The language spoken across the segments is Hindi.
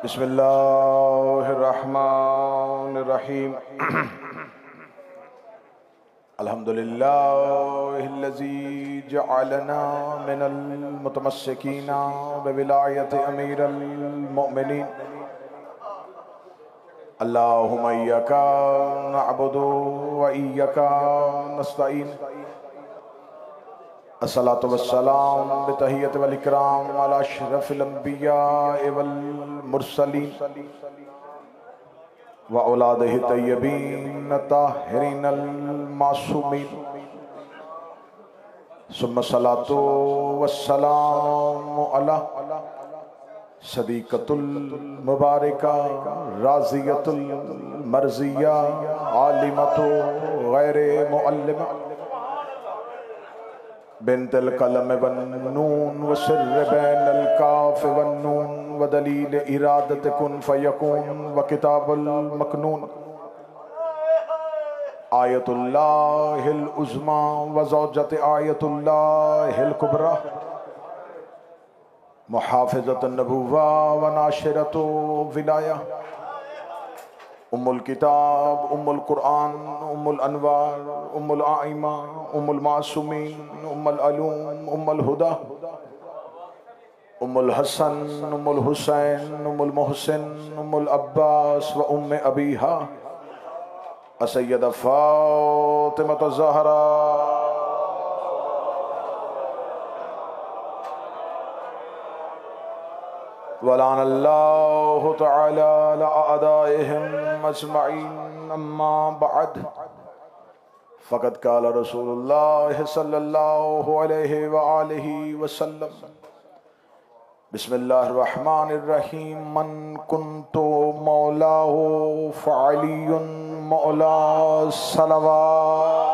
बिस्मिल्लाहिर्रहमानिर्रहीम। अल्हम्दुलिल्लाहिल्लज़ी जअलना मिनल मुतमस्सिकीना बिविलायति अमीरिल मुअमिनीन। अल्लाहुम्मा इय्याका नअबुदु व इय्याका नस्तईन। अस्सलातु वस्सलाम बितहिय्यति वल इकराम अला अशरफिल अंबिया वल मुरसलीन व औलादिहि तय्यबीन ताहिरीन अल मासूमीन। सुम्मा सलातु वस्सलामु अला सदीक़तुल मुबारका राज़ियतुल मर्ज़िया आलिमतु गैरे मुअल्लिमा बिन्तल कलम वन नून व सिर्र बैनल काफ वन नून व दलील इरादत कुन फयकून व किताबुल मकनून आयतुल्लाहिल उज़्मा व ज़ौजत आयतुल्लाहिल कुबरा मुहाफ़िज़तुन नबुव्वा व नाशिरतु विलाया उम्मुल किताब उम्मुल कुरान उम्मुल अनवार उम्मुल आइमा उम्मुल मासूमीन उम्मुल अलूम उम्मुल हुदा उम्मुल हसन उम्मुल हुसैन उम्मुल मोहसिन उम्मुल अब्बास व उम्मे अबीहा असय्यदा फ़ातिमा ज़हरा वलानल्लाहु तआला अला अअदाइहिम अजमईन। अम्मा बअद फ़क़द क़ाल रसूलुल्लाह सल्लल्लाहु अलैहि व आलिहि वसल्लम बिस्मिल्लाहिर रहमानिर रहीम। मन कुन्तु मौलाहु फ़अलियुन मौला सलवात।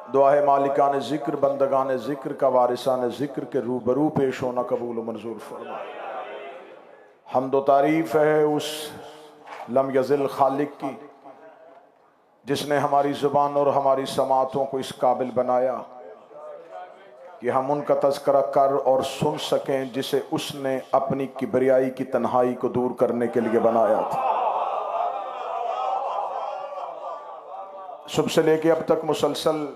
दुआए मालिकान ज़िक्र बंदगान ज़िक्र का वारिसान ज़िक्र के रूबरू पेश होना कबूल मंजूर फरमा। हम्द व तारीफ़ है उस लम यज़िल खालिक की जिसने हमारी ज़ुबान और हमारी समातों को इस काबिल बनाया कि हम उनका तज़किरा कर और सुन सकें जिसे उसने अपनी किबरियाई की तन्हाई को दूर करने के लिए बनाया था। सुबह से लेके अब तक मुसलसल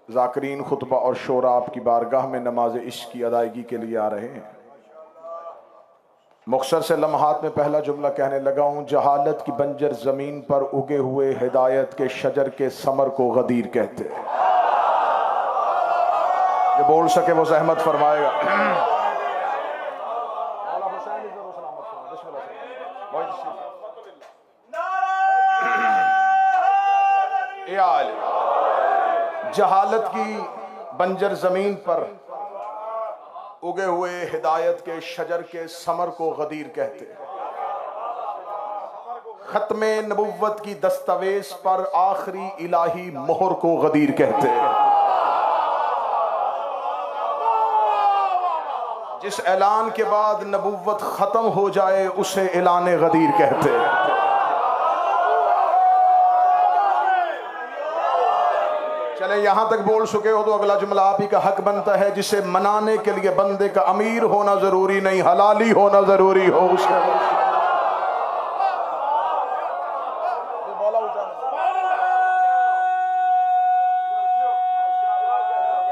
ज़ाकिरीन खुतबा और शोरा आपकी बारगाह में नमाज इश्क की अदायगी के लिए आ रहे हैं। मुख्तसर से लम्हात में पहला जुमला कहने लगा हूँ। जहालत की बंजर ज़मीन पर उगे हुए हिदायत के शजर के समर को गदीर कहते हैं। जो बोल सके वो ज़हमत फरमाएगा। जहालत की बंजर जमीन पर उगे हुए हिदायत के शजर के समर को गदीर कहते हैं। खत्मे नबुव्वत की दस्तावेज पर आखिरी इलाही मोहर को गदीर कहते हैं। जिस ऐलान के बाद नबुव्वत खत्म हो जाए उसे ऐलान गदीर कहते हैं। चले यहां तक बोल चुके हो तो अगला जुमला आप ही का हक बनता है। जिसे मनाने के लिए बंदे का अमीर होना जरूरी नहीं, हलाली होना जरूरी हो। उसका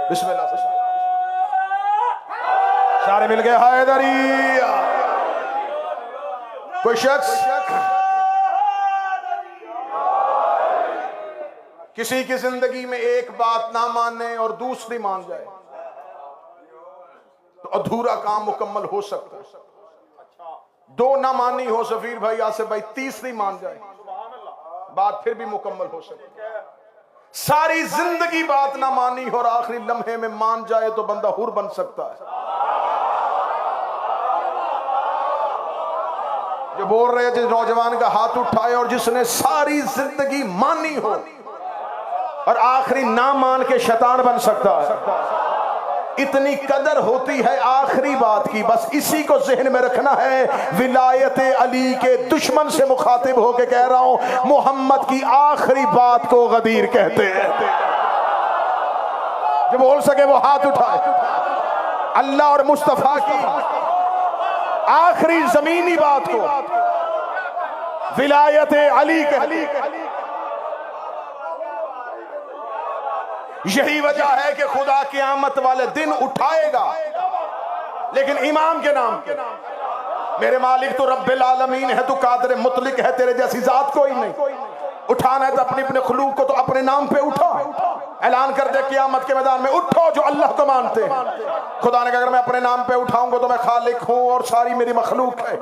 बिस्मिल्लाह से सारे मिल गए। हैदरी कोई शख्स किसी की जिंदगी में एक बात ना माने और दूसरी मान जाए तो अधूरा काम मुकम्मल हो सकता है। दो ना मानी हो सफीर भाई आसिफ भाई, तीसरी मान जाए बात फिर भी मुकम्मल हो सकती है। सारी जिंदगी बात ना मानी हो और आखिरी लम्हे में मान जाए तो बंदा हुर बन सकता है। जो बोल रहे जिस नौजवान का हाथ उठाए और जिसने सारी जिंदगी मानी हो और आखिरी ना मान के शैतान बन सकता है। इतनी कदर होती है आखिरी बात की, बस इसी को ज़हन में रखना है। विलायत अली के दुश्मन से मुखातिब होकर कह रहा हूं, मोहम्मद की आखिरी बात को गदीर कहते हैं। जो बोल सके वो हाथ उठाए। अल्लाह और मुस्तफा की आखिरी जमीनी बात को विलायत अली कहते हैं। यही वजह है कि खुदा क़यामत वाले दिन उठाएगा, लेकिन इमाम के नाम पे। मेरे मालिक तो रब्बिल आलमीन है, तो कादिर मुतलिक है, तेरे जैसी जात कोई नहीं। उठाना है तो अपने अपने खुलूक को तो अपने नाम पे उठा। ऐलान कर दे क़यामत के मैदान में, उठो जो अल्लाह को मानते हैं। खुदा ने कहा अगर मैं अपने नाम पे उठाऊंगा तो मैं खालिक हूं और सारी मेरी मखलूक है।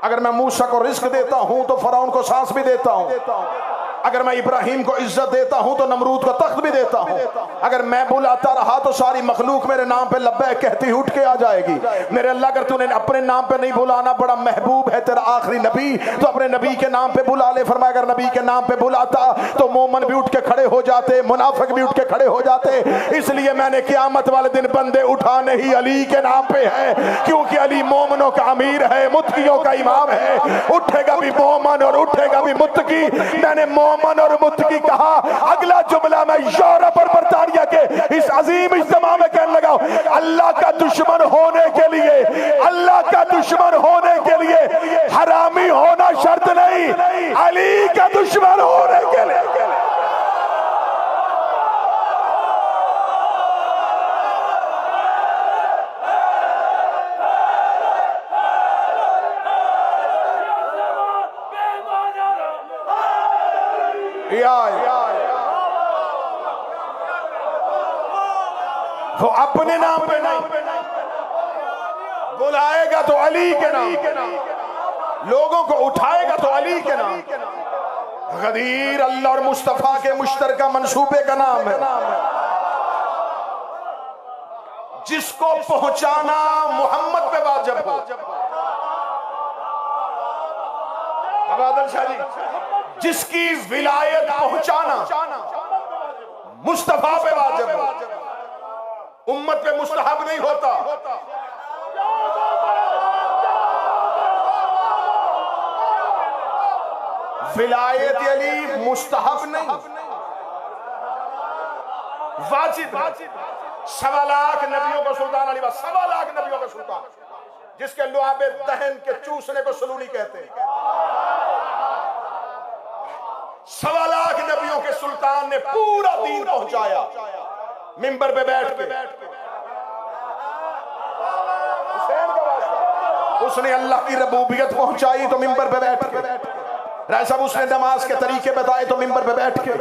अगर मैं मूसा को रिस्क देता हूं तो फरौन को सांस भी देता हूं। अगर मैं इब्राहिम को इज्जत देता हूं तो नमरूद को तख्त भी देता हूं। अगर मैं बुलाता रहा तो सारी मखलूक मेरे नाम पे लब्बैक कहती उठ के आ जाएगी। मेरे अल्लाह अगर तूने अपने नाम पे नहीं बुलाना, बड़ा महबूब है तेरा आखिरी नबी, तो अपने नबी के नाम पे बुला ले। फरमाया अगर नबी के नाम पे बुलाता तो मोमन भी उठ के खड़े हो जाते, मुनाफिक भी उठ के खड़े हो जाते। इसलिए मैंने क़यामत वाले दिन बंदे उठाने ही अली के नाम पे है, क्योंकि अली मोमनों का अमीर है, मुत्कियों का इमाम है। उठेगा भी मोमन और उठेगा भी मुत्की। मैंने मोमन और मुत्की कहा, अगला जुमला मैं यूरोप और बरतानिया के इस अजीम इज्तिमा में कहने लगा, अल्लाह का दुश्मन होने के लिए, अल्लाह का दुश्मन होने के लिए हरामी होना शर्त नहीं, अली का दुश्मन होने के लिए। वो अपने नाम पे नहीं बुलाएगा तो अली के नाम, लोगों को उठाएगा तो अली के नाम। गदीर अल्लाह और मुस्तफा के मुश्तरका मंसूबे का नाम है, जिसको पहुंचाना मोहम्मद पे वाजिब हो। बादल शाह जी, जिसकी विलायत पहुंचाना मुस्तफा पे वाजिब हो, उम्मत पे मुस्तहब नहीं होता। विलायत अली मुस्तहब नहीं, वाजिब। 1.25 लाख नबियों का सुल्तान अली, 1.25 लाख नबियों का सुल्तान, जिसके लुआबे दहन के चूसने को सलूनी कहते हैं। 1.25 लाख नबियों के सुल्तान ने पूरा दीन पहुंचाया मिंबर पे बैठ के। हुसैन का वास्ता, उसने अल्लाह की रबूबियत पहुंचाई तो मिंबर पे बैठ के। राय साहब, उसने नमाज के तरीके बताए तो मिंबर पे बैठ के।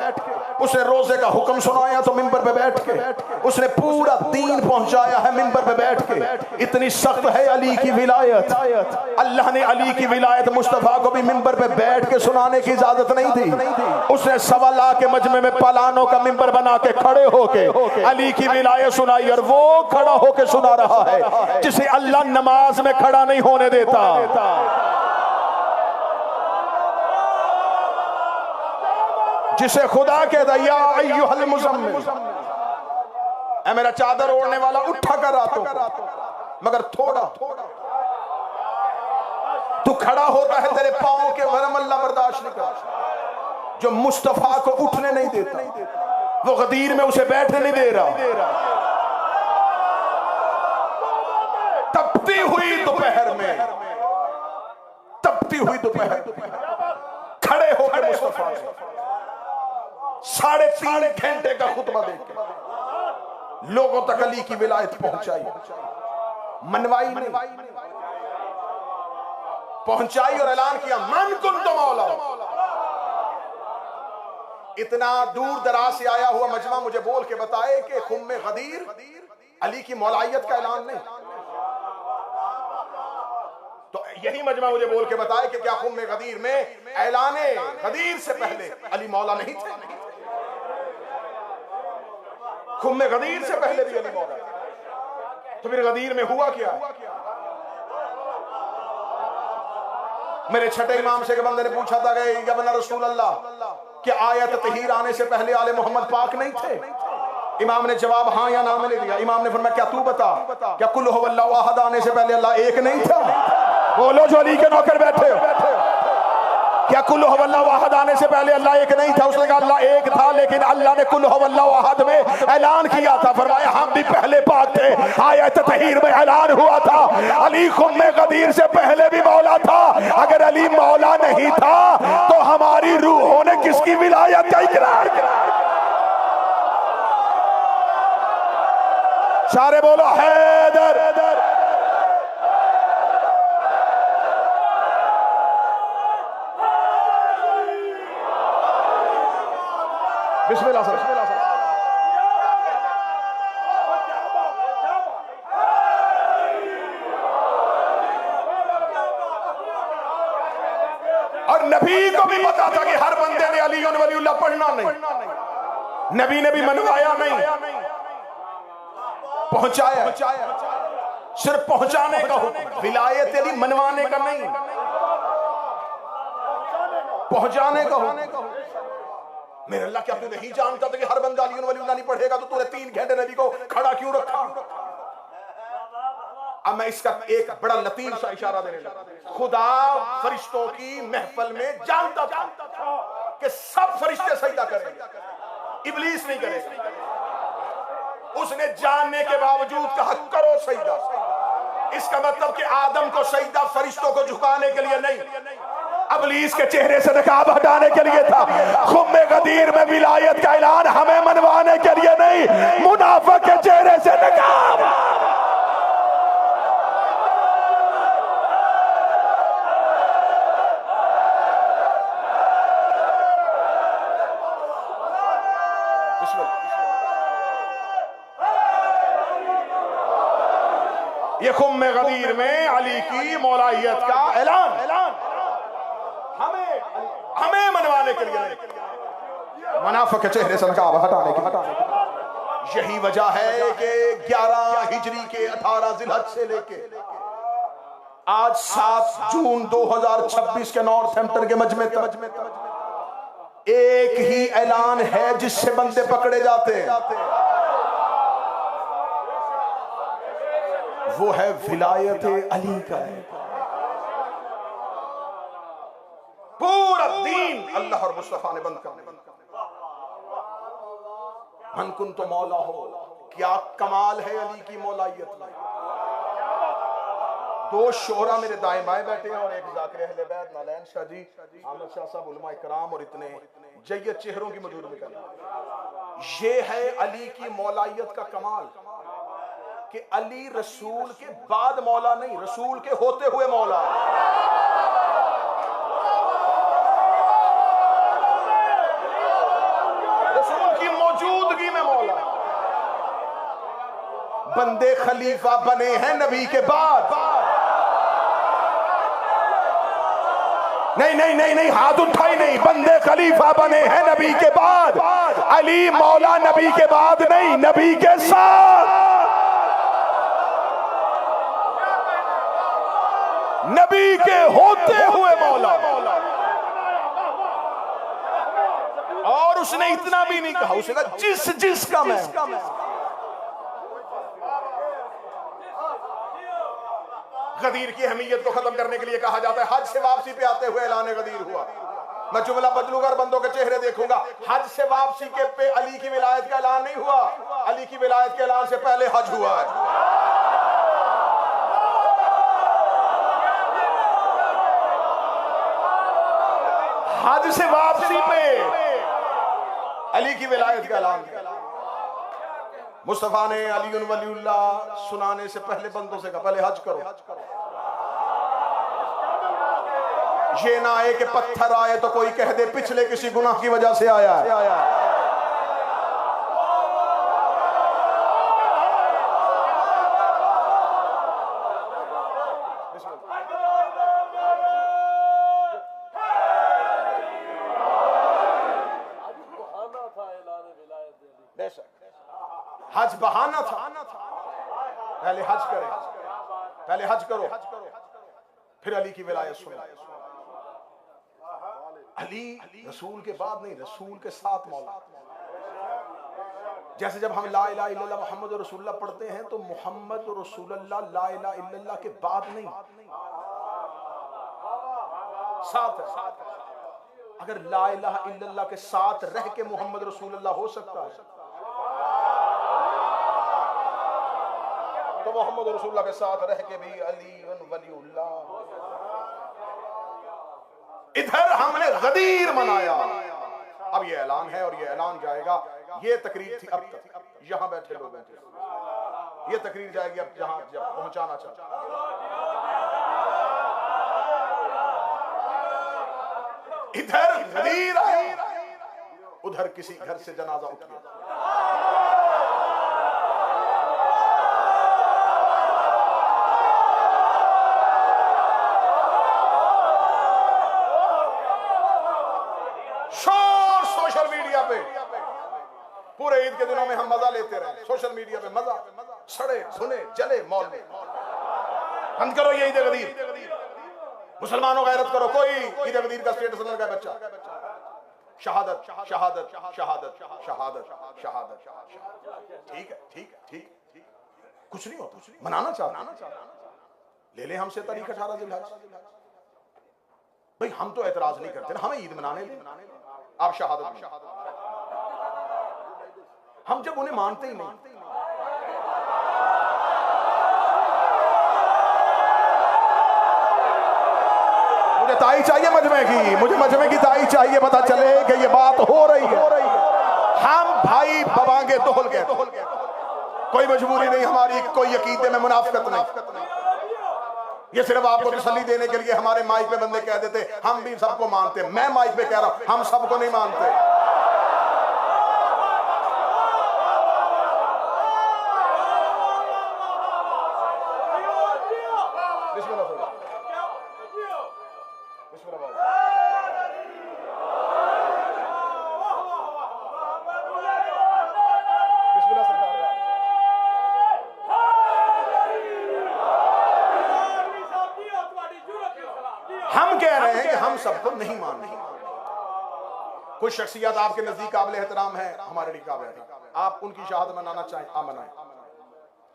उसने रोजे का हुक्म सुनाया तो मिंबर पे बैठ के। उसने पूरा दीन पहुंचाया है मिंबर पे बैठ के। इतनी सख्त है अली की विलायत, अल्लाह ने अली की विलायत मुस्तफा को भी मिंबर पे बैठ के सुनाने की इजाजत नहीं दी। उसने 1.25 लाख के मजमे में पलानों का मिंबर बना के खड़े होके अली की विलायत सुनाई, और वो खड़ा होके सुना रहा है जिसे अल्लाह नमाज में खड़ा नहीं होने देता। जिसे खुदा कहता या अय्युहल मुज़म्मिल, ऐ मेरा चादर ओढ़ने वाला, उठा कर रातों को, मगर थोड़ा तू खड़ा होता है, तेरे पांव के वरम अल्लाह बर्दाश्त नहीं करता। जो मुस्तफा को उठने नहीं देता, वो गदीर में उसे बैठने नहीं दे रहा। तपती हुई दोपहर में, तपती हुई दोपहर खड़े होकर मुस्तफा ने 3.5 घंटे का खुतबा देकर लोगों तक अली की विलायत पहुंचाई। मनवाई नहीं, पहुंचाई और ऐलान किया, मन कुंतु मौला। इतना दूर दराज से आया हुआ मजमा मुझे बोल के बताए कि खुम्मे गदीर अली की मौलायत का ऐलान नहीं। तो यही मजमा मुझे बोल के बताए कि क्या खुम्मे गदीर में ऐलाने गदीर से पहले अली मौला नहीं थे? खुम्मे गदीर से पहले भी अली मौला। तो फिर गदीर में हुआ क्या? मेरे छठे इमाम से के बंदे ने पूछा था कि या रसूल अल्लाह, क्या आयत तहीर आने से पहले आले मोहम्मद पाक नहीं थे? इमाम ने जवाब हाँ या ना में ले दिया। इमाम ने फरमाया क्या तू बता, क्या कुल हुवल्लाहु अहद आने से पहले अल्लाह एक नहीं था? बोलो जो अली के नौकर बैठे हो, क्या कुल हुवल्लाहु अहद आने से पहले अल्लाह एक नहीं था? उसने कहा अल्लाह एक था, लेकिन अल्लाह ने कुल हुवल्लाहु अहद में ऐलान किया था। फरमाया हम भी पहले पाक थे, आयत ततहीर में ऐलान हुआ था। अली खुम्मे गदीर से पहले भी मौला था। अगर अली मौला नहीं था तो हमारी रूहों ने किसकी विलायत का इकरार किया? सारे बोलो हैदर। बिस्मिल्लाह सर। और नबी को भी पता था कि हर बंदे ने अली वलीउल्लाह पढ़ना नहीं। नबी ने भी मनवाया नहीं, पहुंचाया। सिर्फ पहुंचाने का हुक्म, विलायत अली मनवाने का नहीं, पहुंचाने का हुक्म। मेरे अल्लाह, क्या तू नहीं जानता था कि हर बंदा अली वलीउल्लाह नहीं पढ़ेगा? तो तूने 3 घंटे नबी को खड़ा क्यों रखा? अब मैं इसका एक बड़ा लतीफ सा इशारा देने लगा। खुदा फरिश्तों की महफिल में जानता था कि सब फरिश्ते सजदा करेंगे, इब्लीस नहीं करेगा। उसने जानने के बावजूद कहा करो सजदा। इसका मतलब कि आदम को सजदा फरिश्तों को झुकाने के लिए नहीं, इब्लीस के चेहरे से नकाब हटाने के लिए था। खुम्मे गदीर में विलायत का ऐलान हमें मनवाने के लिए नहीं, मुनाफिक के चेहरे से नकाब। ये खुम्मे गदीर में अली की मौलाइयत का ऐलान हमें मनवाने के लिए नहीं, मुनाफिक के चेहरे से नकाब हटाने की। यही वजह है कि 11 हिजरी के 18 जिलहज से लेके आज 7 जून 2026 के नॉर्थहैम्पटन के मजमे तक एक ही ऐलान है जिससे बंदे पकड़े जाते हैं, वो है विलायत अली का है। पूरा दीन अल्लाह और मुस्तफा ने बंद कर दिया। मन कुन तो मौला हो, क्या कमाल है अली की मौलाइयत में। 2 शोहरा मेरे दाएं बाएं बैठे हैं और एक जाकिर अहले बैत नालैन शाह जी, आमिर शाह साहब, उलमा इकराम और इतने जय्यद चेहरों की मौजूद में करना। ये है अली की मौलाइयत का कमाल कि अली रसूल के बाद मौला नहीं, रसूल के होते हुए मौला। रसूल की मौजूदगी में मौला। बंदे खलीफा बने हैं नबी के बाद। नहीं नहीं नहीं नहीं, हाथ उठाई नहीं। बंदे खलीफा बने हैं नबी के बाद। अली मौला नबी के बाद नहीं, नबी के साथ। नबी के होते हुए मौला। और उसने इतना भी नहीं कहा, उसने कहा जिसका मैं। गदीर की अहमियत को खत्म करने के लिए कहा जाता है हज से वापसी पे आते हुए ऐलान गदीर हुआ। मैं जुमला बदलूंगा और बंदों के चेहरे देखूंगा। हज से वापसी के पे अली की विलायत का ऐलान नहीं हुआ, अली की विलायत के ऐलान से पहले हज हुआ है। हज से वापसी पे अली की विलायत का ऐलान किया। मुस्तफा ने अली वलीउल्लाह सुनाने से पहले बंदों से कहा पहले हज करो। ये ना आए कि पत्थर आए तो कोई कह दे पिछले किसी गुनाह की वजह से आया है। हज बहाना था, पहले हज करे, पहले हज करो, फिर अली की विलायत सुनो। अली रसूल के बाद नहीं, रसूल के साथ मौला। जैसे जब हम ला इलाहा इल्लल्लाह मुहम्मद रसूलुल्लाह पढ़ते हैं तो मुहम्मद रसूलुल्लाह ला इलाहा इल्लल्लाह के बाद नहीं, साथ है। अगर ला इलाहा इल्लल्लाह के साथ रह के मोहम्मद रसूलुल्लाह हो सकता है तो मोहम्मद रसूलुल्लाह के साथ रह के भी अली वलीउल्लाह। इधर हमने गदीर मनाया, अब ये ऐलान है और ये ऐलान जाएगा। ये तकरीर थी अब तक यहां बैठे लोगों की, ये तकरीर जाएगी अब जहां जब पहुंचाना चाहता। इधर गदीर आई, उधर किसी घर से जनाजा उठ गया। शोर सोशल मीडिया पे, पूरे ईद के दिनों में हम मजा लेते रहे, सोशल मीडिया पे मजा, सड़े सुने जले मौल में। बंद करो ये ईद गदीर, मुसलमानों गैरत करो। कोई ईद गदीर का स्टेटस न लगाए बच्चा। शहादत शहादत शहादत शहादत शहादत, ठीक है ठीक है ठीक, कुछ नहीं होता, मनाना चाहते ले ले हमसे तारीख 18 जिलहज। भाई हम तो एतराज नहीं करते ना, हमें ईद मनाने दे, आप शहादत। हम जब उन्हें मानते ही नहीं, मुझे ताई चाहिए मजमे की, मुझे मजमे की ताई चाहिए, पता चले कि ये बात हो रही है। हम भाई बबांगे दोहल गए, कोई मजबूरी नहीं हमारी, कोई अकीदे में मुनाफिकत नहीं। ये सिर्फ आपको तसल्ली देने के लिए हमारे माइक पे बंदे कह देते हम भी सबको मानते। मैं माइक पे कह रहा हूं हम सबको नहीं मानते। हम कह रहे हैं कि हम सबको नहीं मानते। कुछ शख्सियत आपके नजदीक काबिल एहतराम है, हमारे लिए काबिल एहतराम। आप उनकी शहादत मनाना चाहें आप मनाएं,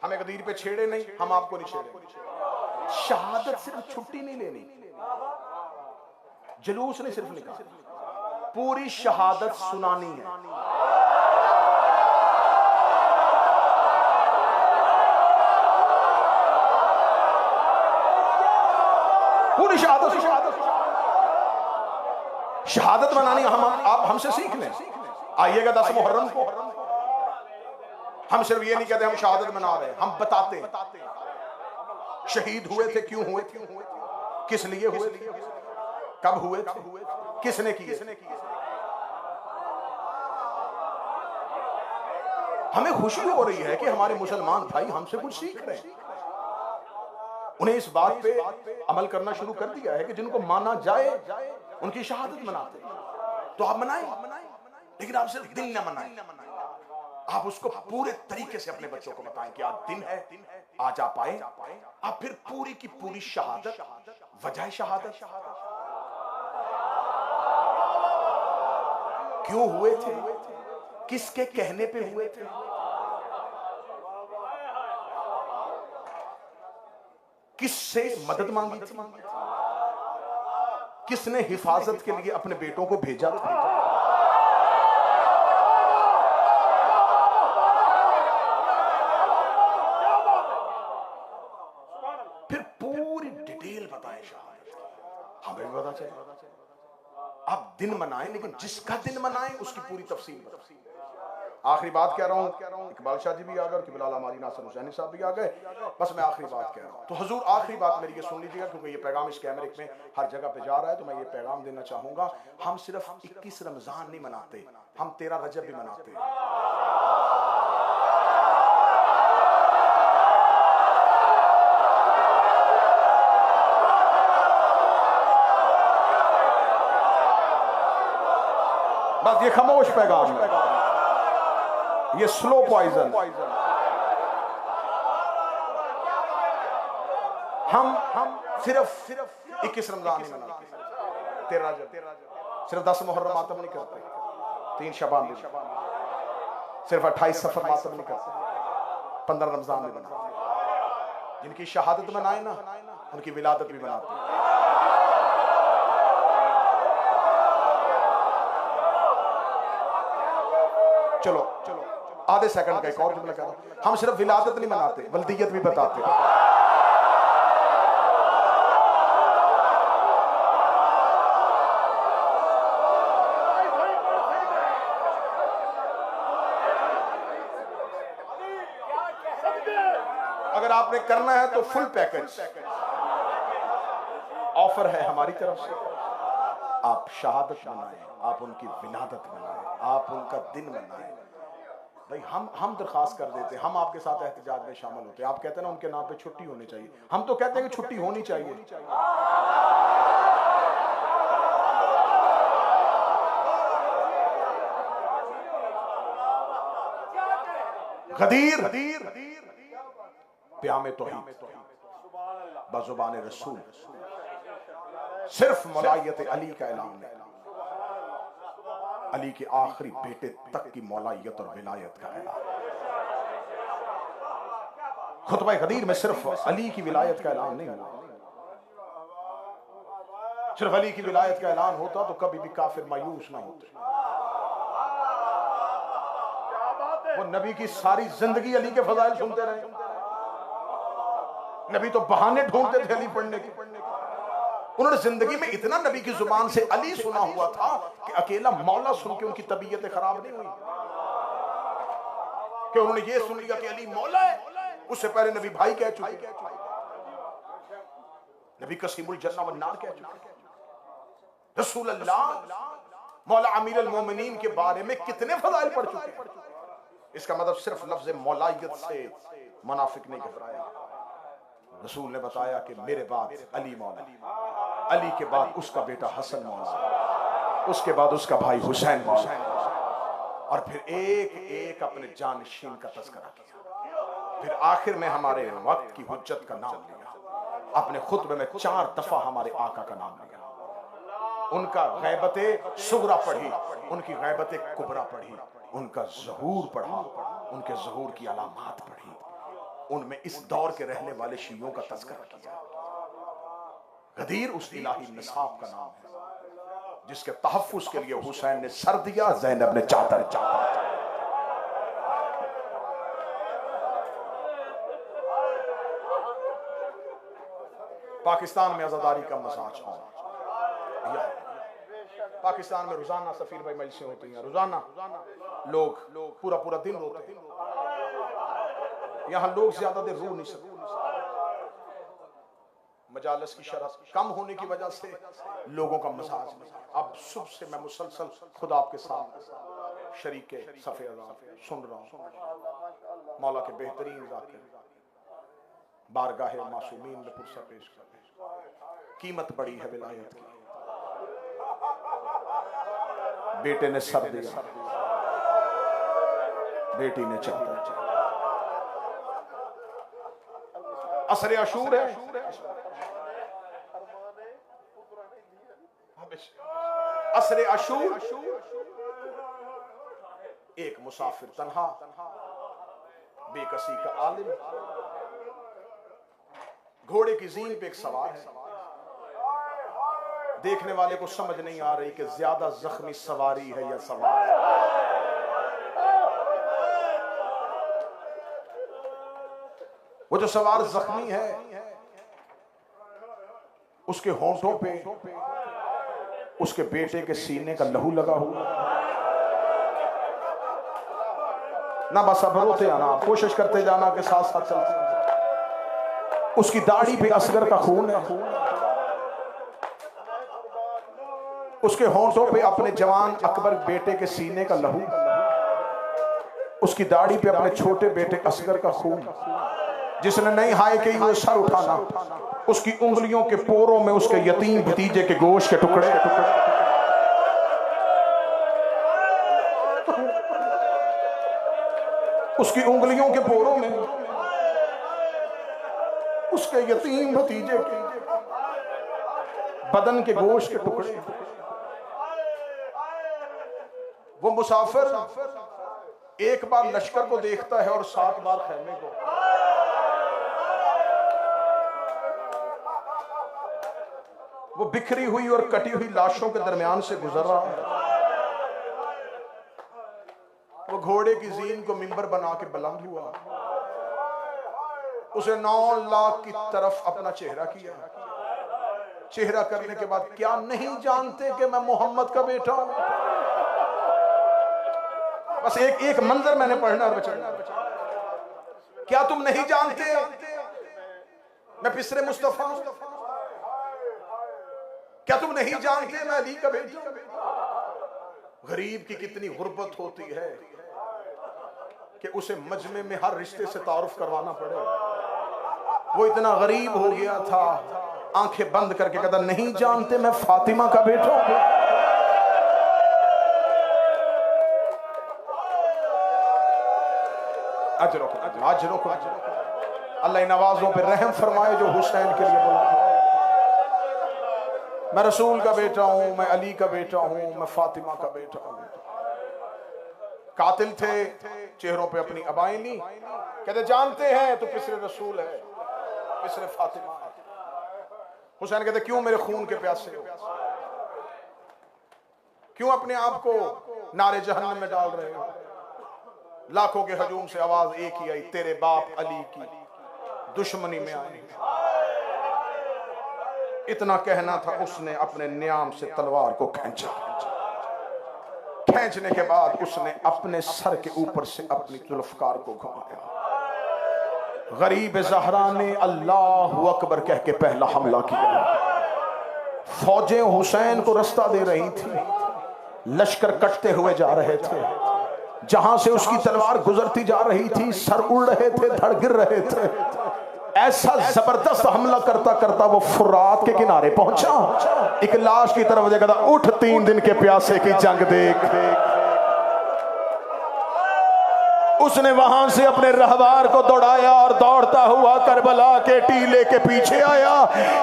हमें गदीर पे छेड़े नहीं, हम आपको नहीं छेड़े। शहादत सिर्फ छुट्टी नहीं लेनी, जुलूस नहीं सिर्फ निकालना, पूरी शहादत सुनानी है। पूरी शहादत शहादत बनानी आप हमसे सीख लें। आइएगा 10 मुहर्रम को, हम सिर्फ ये नहीं कहते हम शहादत मना रहे, हम बताते हैं शहीद हुए थे, क्यों हुए थे, किस लिए हुए थे, कब हुए थे, किसने किए। हमें खुशी हो रही है कि हमारे मुसलमान भाई हमसे कुछ सीख रहे हैं। उन्हें इस बात पे अमल करना शुरू कर दिया है कि जिनको माना जाए उनकी शहादत मनाते। तो आप मनाएं, लेकिन आप सिर्फ दिन न मनाएं, आप उसको पूरे तरीके से अपने बच्चों को बताएं कि आज दिन है, आज आप आए, आप फिर पूरी की पूरी शहादत, वजह शहादत, क्यों हुए थे, किसके कहने पे हुए थे, किससे मदद मांगी थी, किसने हिफाजत के लिए अपने बेटों को भेजा था। फिर पूरी डिटेल बताएं शहादत, हमें भी पता चले। आप दिन मनाएं, लेकिन जिसका दिन मनाएं उसकी पूरी तफसील बताएं। आखिरी बात कह रहा हूं, इकबाल शाह जी भी आ गए, बिलाल हमारी नासिर हुसैनी साहब भी आ गए, बस मैं आखिरी बात कह रहा हूं। तो हुजूर आखिरी बात मेरी ये सुन लीजिएगा, क्योंकि ये पैगाम इस कैमरे में हर जगह पे जा रहा है, तो मैं ये पैगाम देना चाहूंगा। हम सिर्फ 21 रमजान नहीं मनाते, हम 13 रजब भी मनाते हैं। बस ये खामोश पैगाम है, ये स्लो पॉइजन। हम सिर्फ 21 रमजान नहीं मनाते, 13 रजब, सिर्फ 10 मुहर्रम मातम नहीं करते, 3 शबान, सिर्फ 28 सफर मातम नहीं करते, 15 रमजान नहीं मनाते। जिनकी शहादत मनाए ना उनकी विलादत भी मनाते। चलो आधे सेकंड का एक और जुमला कह रहा हूं। हम सिर्फ विलादत नहीं मनाते, वल्दियत भी बताते। अगर आपने करना है तो फुल पैकेज ऑफर है हमारी तरफ से। आप शहादत मनाएं, आप उनकी विलादत मनाएं, आप उनका दिन मनाएं। भाई हम दरखास्त कर देते, हम आपके साथ एहतजाज में शामिल होते हैं। आप कहते हैं ना उनके नाम पे छुट्टी होनी चाहिए, हम तो कहते हैं कि छुट्टी होनी चाहिए। गदीर प्यामे तौहीद बज़ुबान रसूल, सिर्फ मौलायत अली का ऐलान है। अली के आखिरी बेटे तक की मौलायत और विलायत का ऐलान। खुतबा गदीर में सिर्फ अली की विलायत का ऐलान नहीं हुआ। सिर्फ अली की विलायत का ऐलान होता तो कभी भी काफिर मायूस ना होते। वो नबी की सारी जिंदगी अली के फजाइल सुनते रहे। नबी तो बहाने ढूंढते थे अली पढ़ने के। उन्होंने जिंदगी में इतना नबी की जुबान से अली सुना हुआ था कि अकेला मौला सुन के उनकी तबीयत खराब नहीं हुई, कि उन्होंने ये सुन लिया कि अली मौला है। उससे पहले नबी भाई कह चुके, नबी कसीमुल जन्ना व नार कह चुके। रसूल अल्लाह मौला अमीर अल मोमिनीन के बारे में कितने फजाइल पढ़ चुके। इसका मतलब सिर्फ लफ्ज मौलायत से मुनाफिक नहीं घबराया। रसूल ने बताया कि मेरे बाद अली मौला, अली के बाद उसका बेटा हसन मौला, उसके बाद उसका भाई हुसैन मौला, और फिर एक एक अपने जानशीन का तज़किरा किया। फिर आखिर में हमारे वक्त की हुज्जत का नाम लिया। अपने खुतबे में 4 दफा हमारे आका का नाम लिया। उनका गैबत सुगरा पढ़ी, उनकी गैबत कुबरा पढ़ी, उनका ज़हूर पढ़ा, उनके ज़हूर की अलामात पढ़ी, उनमें इस दौर के रहने वाले शियों का तज़किरा किया। गदीर उस इलाही निसाब का नाम है जिसके तहफ़्फ़ुज़ के लिए हुसैन ने सर दिया, ज़ैनब ने चादर चाहा। पाकिस्तान में आज़ादारी का मजाज हो। पाकिस्तान में रोजाना सफीर भाई मजलिसें होती हैं, रोजाना लोग पूरा पूरा दिन रोते हैं। यहाँ लोग ज्यादा देर रो नहीं सकते। मजालस की शरफ कम होने की वजह से लोगों का मजाज नहीं। अब सुबह से मैं मुसलसल खुद आपके साथ शरीक सफे सुन रहा हूँ। मौला के बेहतरीन ज़ाकिर बारगाह मासूमीन में पुरसा पेश कर। कीमत बड़ी है विलायत की। बेटे ने सर दिया, बेटी ने चादर। असर अशूर है। असर अशूर, एक मुसाफिर तन्हा, बेकसी का आलिम, घोड़े की जीन पे एक सवार है। देखने वाले को समझ नहीं आ रही कि ज्यादा जख्मी सवारी है या सवार। वो जो सवार जख्मी है उसके होंठों पे उसके बेटे के सीने का लहू लगा हुआ। ना बस अब रोते आना, कोशिश करते जाना के साथ साथ चलते। उसकी दाढ़ी पे असगर का खून है। उसके होंठों पे अपने जवान अकबर बेटे के सीने का लहू, उसकी दाढ़ी पे अपने छोटे बेटे असगर का खून। जिसने नहीं हाय कि वो सर उठाना, उसकी उंगलियों के पोरों में उसके यतीम भतीजे के गोश्त के टुकड़े। उसकी उंगलियों के पोरों में उसके यतीम भतीजे के बदन के गोश्त के टुकड़े। वो मुसाफिर एक बार लश्कर को देखता है और 7 बार खैमे को। वो बिखरी हुई और कटी हुई लाशों के दरमियान से गुजर रहा है। वो घोड़े की जीन को मिंबर बना के बुलंद हुआ, उसे 9 लाख की तरफ अपना चेहरा किया। चेहरा करने के बाद क्या नहीं जानते कि मैं मोहम्मद का बेटा हूं? बस एक मंजर मैंने पढ़ना और बचना। क्या तुम नहीं जानते मैं पिसरे मुस्तफा हूं? क्या तुम नहीं जानते मैं अली का बेटा हूं? गरीब की कितनी गुर्बत होती है कि उसे मजमे में हर रिश्ते से तारुफ करवाना पड़े। वो इतना गरीब हो गया था, आंखें बंद करके कहता नहीं जानते मैं फातिमा का बेटा हूं। अजरों को अल्लाह नवाजों पे रहम फरमाए जो हुसैन के लिए बोला मैं रसूल का बेटा हूं, मैं अली का बेटा हूं, मैं फातिमा का बेटा हूं। कातिल थे, चेहरों पे अपनी अबाएं ली, कहते जानते हैं तो पिसरे रसूल है, पिसरे फातिमा है। हुसैन कहते क्यों मेरे खून के प्यासे हो, क्यों अपने आप को नारे जहन्नम में डाल रहे हो? लाखों के हजूम से आवाज एक ही आई, तेरे बाप अली की दुश्मनी में आए। इतना कहना था, उसने अपने नियाम से तलवार को खींचा। खींचने के बाद उसने अपने सर के ऊपर से अपनी जुल्फकार को घुमाया। गरीब ज़हरा ने अल्लाहु अकबर कह के पहला हमला किया। फौजें हुसैन को रास्ता दे रही थी, लश्कर कटते हुए जा रहे थे। जहां से उसकी तलवार गुजरती जा रही थी, सर उड़ रहे थे, धड़ गिर रहे थे। ऐसा जबरदस्त हमला करता करता वो फुरात के किनारे पहुंचा। एक लाश की तरफ देखा, उठ 3 दिन के प्यासे की जंग देख। उसने वहां से अपने रहवार को दौड़ाया और दौड़ता हुआ करबला के टीले के पीछे आया।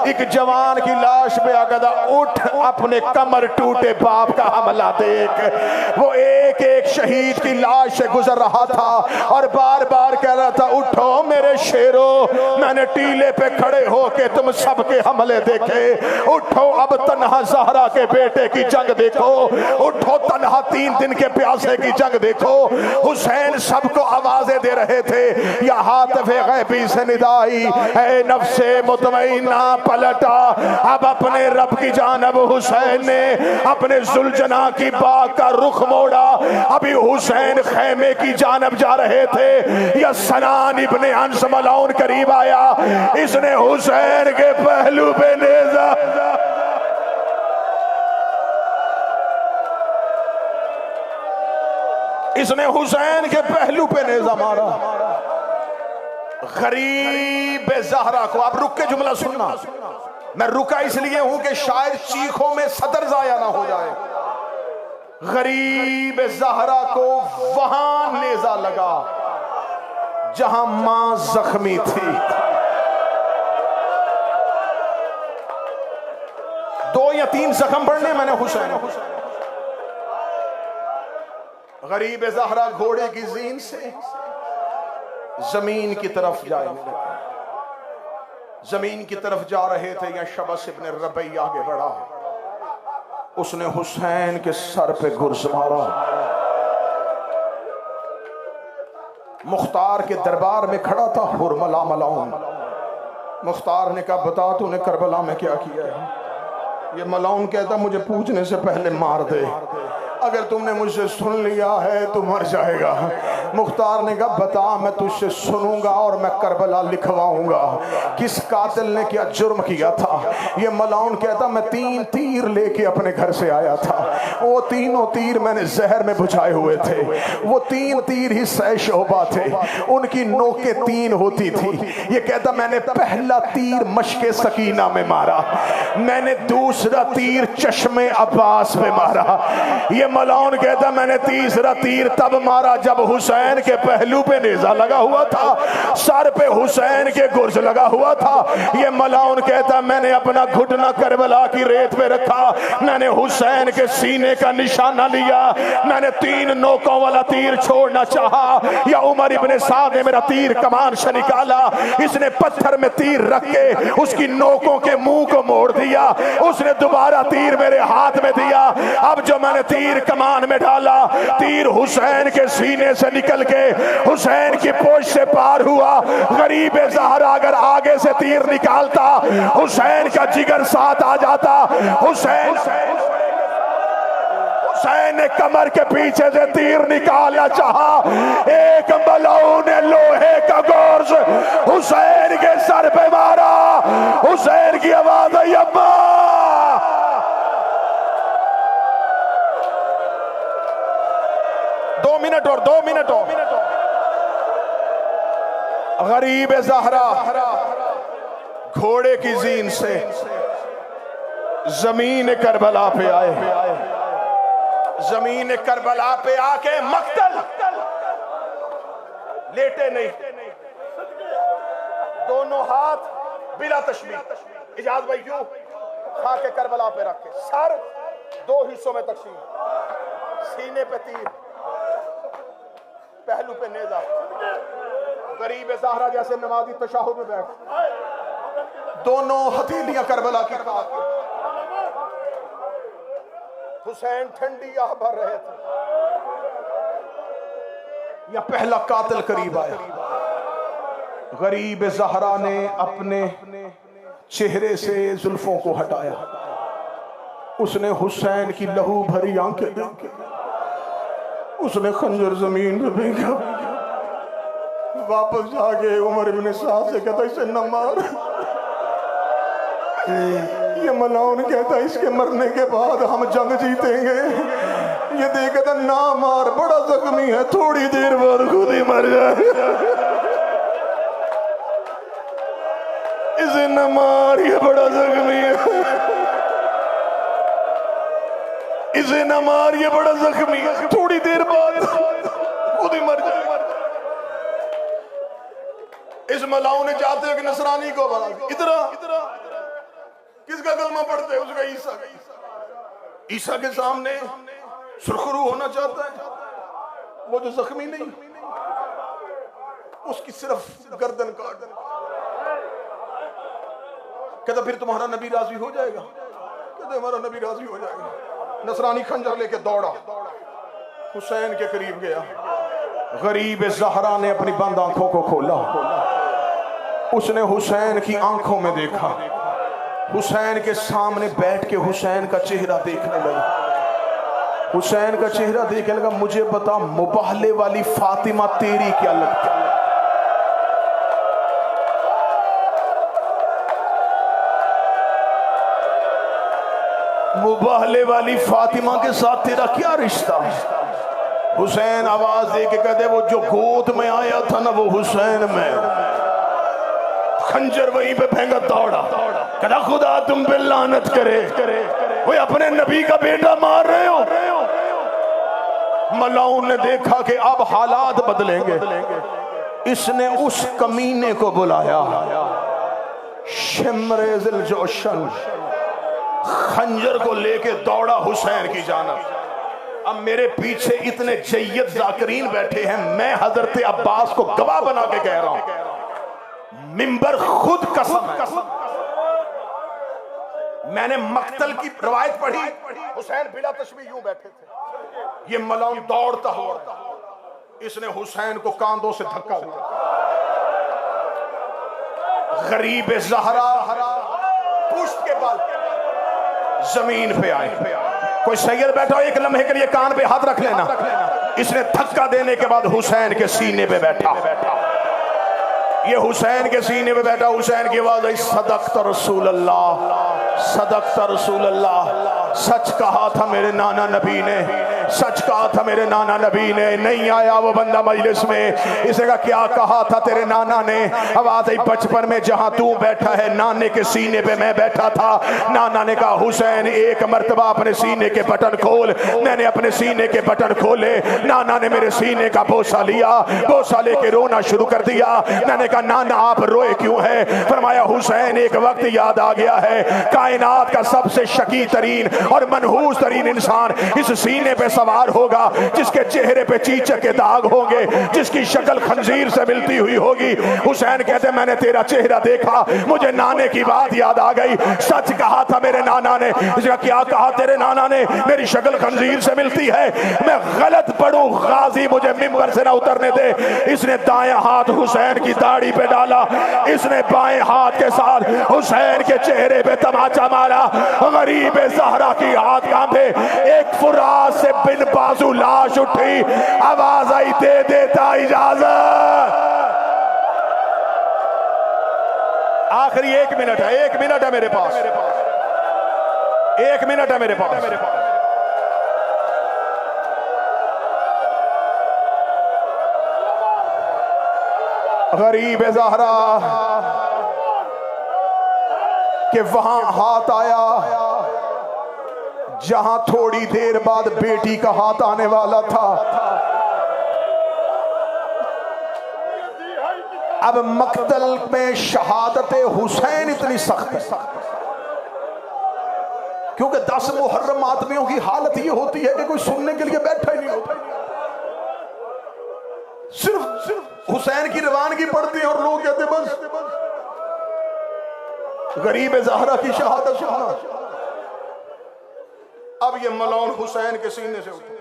एक जवान की लाश पे आकर उठ, अपने कमर टूटे बाप का हमला देख। वो एक एक शहीद की लाश से गुजर रहा था और बार बार कह रहा था उठो मेरे शेरों, मैंने टीले पे खड़े होके तुम सबके हमले देखे। उठो अब तन्हा ज़हरा के बेटे की जंग देखो, उठो तन्हा 3 दिन के प्यासे की जंग देखो। हुसैन सबको आवाजें दे रहे थे, या हातिफ़े गैबी से निदाई है नफ्से मुतमइन्ना पलटा। अब अपने रब की जानब हुसैन ने अपने जुलजना की बाग का रुख मोड़ा। अभी हुसैन खैमे की जानब जा रहे थे, या सनान इब्ने अंस मलऊन करीब आया। इसने हुसैन के पहलू पे नेज़ा, इसने हुसैन के पहलू पे नेज़ा मारा। गरीब ज़हरा को, आप रुक के जुमला सुनना, मैं रुका इसलिए हूं कि शायद चीखों में सदर जाया ना हो जाए। गरीब ज़हरा को वहां नेज़ा लगा जहां मां जख्मी थी। 2 या 3 जख्म पड़ने मैंने हुसैन। गरीब ज़हरा घोड़े की जीन से जमीन की तरफ जाएंगे, जमीन की तरफ जा रहे थे, या शबस इब्ने रबई आगे बढ़ा। उसने हुसैन के सर पे गुर्ज मारा। मुख्तार के दरबार में खड़ा था हुरमला मलाउन। मुख्तार ने कहा बता तूने करबला में क्या किया है? ये मलाउन कहता मुझे पूछने से पहले मार दे, अगर तुमने मुझसे सुन लिया है तो मर जाएगा। मुख्तार ने कहा बता, मैं तुझसे सुनूंगा और मैं करबला लिखवाऊंगा, किस कातिल ने क्या जुर्म किया था। ये मलाउन कहता मैं 3 तीर लेके अपने घर से आया था, वो तीनों तीर मैंने जहर में बुझाए हुए थे। वो 3 तीर ही सै शोभा थे, उनकी नोके 3 होती थी। ये कहता मैंने पहला तीर मशके सकीना में मारा, मैंने दूसरा तीर चश्मे अब्बास पे मारा। ये मलाउन कहता मैंने तीसरा तीर तब मारा जब हुसैन हुसैन के पहलू पे नेजा लगा हुआ था, सर पे हुसैन के गुर्ज लगा हुआ था। ये मलाउन कहता मैंने अपना घुटना करबला की रेत पे रखा, मैंने हुसैन के सीने का निशाना लिया, मैंने 3 नोकों वाला तीर छोड़ना चाहा, या उमर इब्ने साद ने मेरा तीर कमान से निकाला, इसने पत्थर में तीर रख के उसकी नोकों के मुंह को मोड़ दिया, उसने दोबारा तीर मेरे हाथ में दिया। अब जो मैंने तीर कमान में डाला, तीर हुसैन के सीने से निकल के हुसैन की पोश से पार हुआ। गरीब ज़हरा अगर आगे से तीर निकालता, हुसैन का जिगर साथ आ जाता। हुसैन ने कमर के पीछे से तीर निकालना चाहा, एक मलाऊ ने लोहे का गोर्ज हुसैन के सर पे मारा। हुसैन की आवाज आई अम्मा। दो मिनट और गरीब ज़हरा घोड़े की जीन से जमीन करबला पे आए, जमीन करबला पे आके मक्तल लेटे नहीं, दोनों हाथ बिला तशबीह, इजाज भाई क्यों खा के करबला पे रखे, सर 2 हिस्सों में तकसीम, सीने पे तीर, पहलू पे नेजा। गरीब ज़हरा जैसे नमाजी तशहुद में बैठ, दोनों हथेलियां करबला की खाक, हुसैन ठंडी आह भर रहे थे। या पहला कातिल करीब आया, गरीब ज़हरा ने अपने चेहरे से जुल्फों को हटाया, उसने हुसैन की लहू भरी आंखें देखी, उसने खंजर जमीन पे फेंका, वापस जाके उमर इब्ने साद से कहता इसे न मार। ये मलाउन कहता इसके मरने के बाद हम जंग जीतेंगे, ये देखता ना मार, बड़ा जख्मी है, थोड़ी देर बाद खुद ही मर जाए, इसे न मार, ये बड़ा जख्मी है, इसे न मार, ये बड़ा जख्मी है, थोड़ी देर बाद खुद ही मर जाए। इस मलाऊ ने चाहते हो कि नसरानी को बना, इतना किसका कलमा पढ़ते, उसका ईसा, ईसा के सामने सुरखरू होना चाहता है, वो जो जख्मी नहीं, उसकी सिर्फ गर्दन काट, कहता फिर तुम्हारा नबी राजी हो जाएगा, कहते हमारा नबी राजी हो जाएगा। नसरानी खंजर लेके दौड़ा, हुसैन के करीब गया, गरीब ज़हरा ने अपनी बंद आंखों को खोला, उसने हुसैन की आंखों में देखा, हुसैन के सामने बैठ के हुसैन का चेहरा देखने लगा, हुसैन का चेहरा देखने लगा, मुझे बता मुबाहले वाली फातिमा तेरी क्या लगती है? मुबाहले वाली फातिमा के साथ तेरा क्या रिश्ता? हुसैन आवाज दे के कहते वो जो गोद में आया था ना, वो हुसैन में, खंजर वहीं पे फेंका, दौड़ा, कहता खुदा तुम पे लानत करे, वो अपने नबी का बेटा मार रहे हो। मलाउन ने देखा कि अब हालात बदलेंगे, इसने उस कमीने को बुलाया, शिम्रे ज़िल जोशन, खंजर को लेके दौड़ा हुसैन की जानब। अब मेरे पीछे इतने जय्यद जाकिरीन बैठे हैं, मैं हजरत अब्बास को गवाह बना के कह रहा हूं, मिंबर खुद कसम है, मैंने मक्तल की रवायत पढ़ी, हुसैन बिला तशबीह यूं बैठे थे, ये मलाउन दौड़ता हुआ, इसने हुसैन को कांधों से धक्का दिया, गरीब ज़हरा पुश्त के बल जमीन पे आए। कोई सैयद बैठा हो, एक लम्हे के लिए कान पे हाथ रख लेना। इसने धक्का देने के बाद हुसैन के सीने पे बैठा, ये हुसैन के सीने पे बैठा, हुसैन की आवाज आई, सदक़त रसूल अल्लाह, सदक़त रसूल अल्लाह, सच कहा था मेरे नाना नबी ने, सच कहा था मेरे नाना नबी ने। नहीं आया वो बंदा मजलिस में, इसे का क्या कहा था तेरे नाना ने? आवाज आई बचपन में जहां तू बैठा है नाने के सीने पे मैं बैठा था। नाना ने कहा हुसैन एक मर्तबा अपने सीने के बटन खोल। मैंने अपने सीने के बटन खोले, नाना ने मेरे सीने का बोसा लिया, बोसा लेके रोना शुरू कर दिया। मैंने कहा नाना आप रोए क्यों है? फरमाया हुसैन एक वक्त याद आ गया है, कायनात का सबसे शकी तरीन और मनहूस तरीन इंसान इस सीने पे सवार होगा, जिसके चेहरे पे चीचक के दाग होंगे, जिसकी शक्ल खंजीर से मिलती हुई होगी। हुसैन कहते मैंने तेरा चेहरा देखा, मुझे नाने की बात याद आ गई। सच कहा था मेरे नाना ने। इसका क्या कहा तेरे नाना ने? मेरी शक्ल खंजीर से मिलती है, मैं गलत पढ़ूं गाजी मुझे मिंबर से ना उतरने दे। इसने दाएं हाथ हुसैन की दाढ़ी पे डाला, इसने बाएं हाथ के साथ हुसैन के चेहरे पे तमाचा मारा। गरीब ज़हरा की हाथ कांपे, एक फुरात से बिन बाजू लाश उठी, आवाज आई दे देता इजाजत। आखिरी 1 मिनट है, 1 मिनट है मेरे पास, 1 मिनट है मेरे पास। गरीब ज़हरा के वहां हाथ आया जहां थोड़ी देर बाद बेटी का हाथ आने वाला था। अब मक्तल में शहादत हुसैन इतनी सख्त है क्योंकि 10 मुहर्रम आदमियों की हालत ये होती है कि कोई सुनने के लिए बैठा ही नहीं होता, सिर्फ हुसैन की रवानगी पढ़ते हैं और लोग कहते बस गरीब ज़हरा की शहादत सुनना। अब ये मलौन हुसैन के सीने से उठे।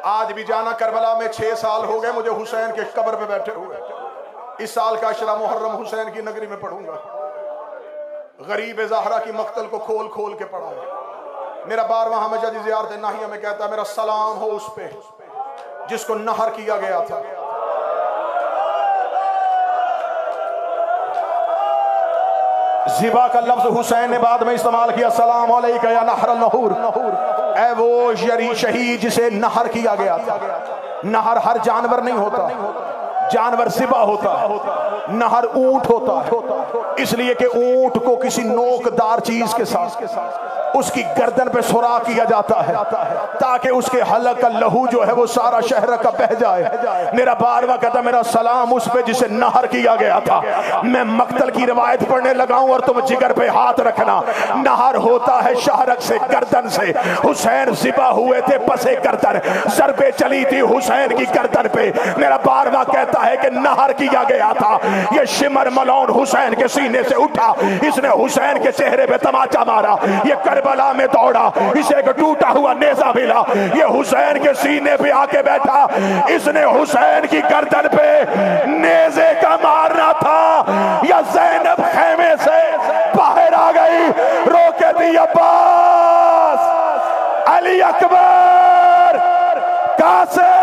आज भी जाना करबला में 6 साल हो गए मुझे हुसैन के कब्र पे बैठे हुए। इस साल का अशरा मुहर्रम हुसैन की नगरी में पढ़ूंगा। गरीब ज़हरा की मक्तल को खोल खोल के पढ़ा है। मेरा 12वां हमजा ज़ियारत नाहिया में कहता है मेरा सलाम हो उस पे जिसको नहर किया गया था। ज़िबा का लफ्ज हुसैन ने बाद में इस्तेमाल किया, सलाम अलैका या नहर नहूर, ऐ वो शहीद जिसे नहर किया गया था। नहर हर जानवर नहीं होता, जानवर ज़िबा होता है, नहर ऊंट होता है, इसलिए कि ऊंट को किसी नोकदार चीज के साथ उसकी गर्दन पे सुराख किया जाता है ताकि उसके हलक का लहू जो है वो सारा शहर का बह जाए। मेरा 12वां कहता मेरा सलाम उस पे जिसे नहर किया गया था। मैं मक्तल की रिवायत पढ़ने लगा हूं और तुम जिगर पे हाथ रखना। नहर होता है शाहरक से, गर्दन से। हुसैन ज़िबा हुए थे पसे गर्दन, ज़रबे चली थी हुसैन की गर्दन पे। मेरा 12वां कहता है कि नहर किया गया था। ये शिमर मलौन हुसैन के सीने से उठा, इसने हुसैन के चेहरे पे तमाचा मारा। ये करबला में दौड़ा, इसे एक टूटा हुआ नेज़ा मिला, ये हुसैन के सीने पे आके बैठा। इसने हुसैन की गर्दन पे नेज़े का मारना था या ज़ैनब खेमे से बाहर आ गई, रोके दी अब्बास, अली अकबर, कासिम।